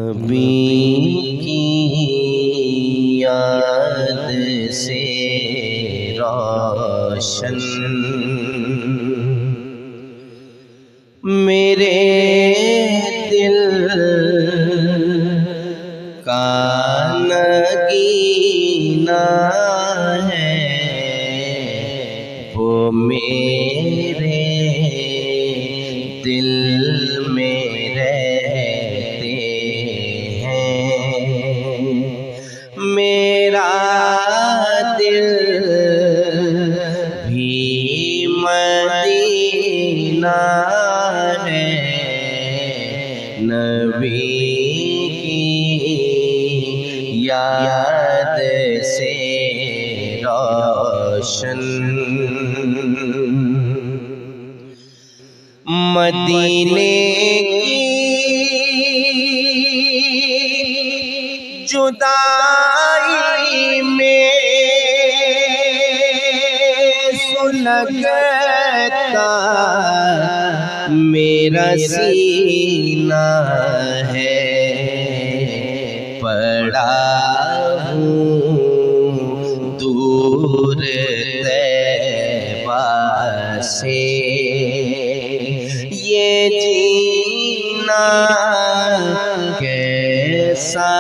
نبی کی یاد سے روشن میرے دل کا نگینا ہے، وہ میرے دل میں رہتے ہیں۔ میرا دل بھی مدینہ ہے، نبی کی یاد سے روشن۔ مدینے کی جدائی میں سلگتا میرا سینہ ہے، پڑا ہوں دور طیبہ سے، یہ جینا کیسا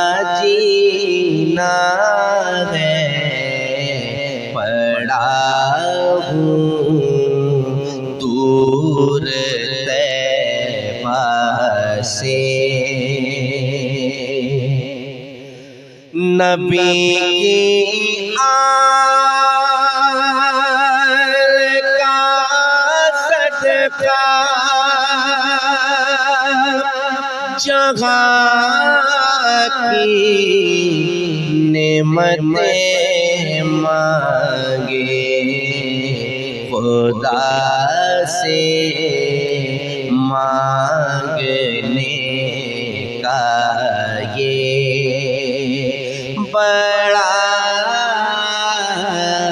جینا ہے، پڑا ہوں دور طیبہ سے۔ نبی کی آل کا صدقہ جہاں کی نعمتیں مانگے، خدا سے مانگنے کا یہ بڑا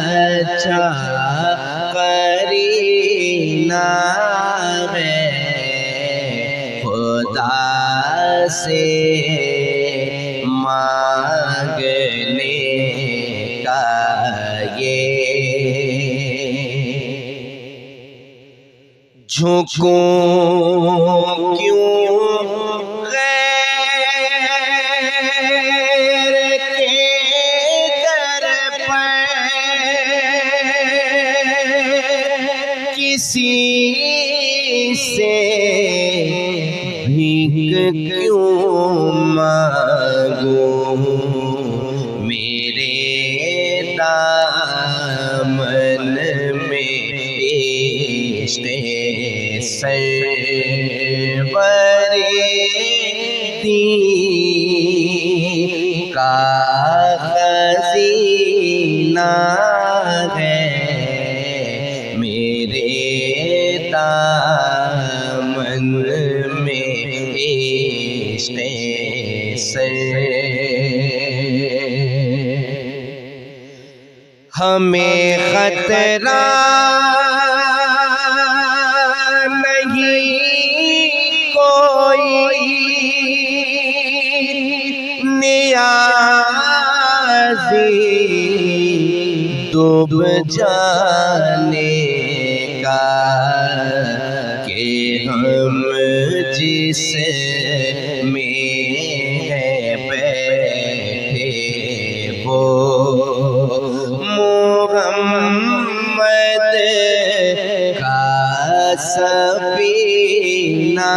اچھا قرینہ ہے، خدا سے مانگنے کا یہ جھکوں کیوں غیر کے در پر، کسی سے بھیک کیوں مانگوں، میرے دامن میں عشق سرورِ کا خزینہ ہے، میرے دامن میں عشق ہمیں خطرہ نہیں کوئی نیازی ڈوب جانے کا، کہ ہم جس میں ہیں بیٹھے وہ محمد کا سفینہ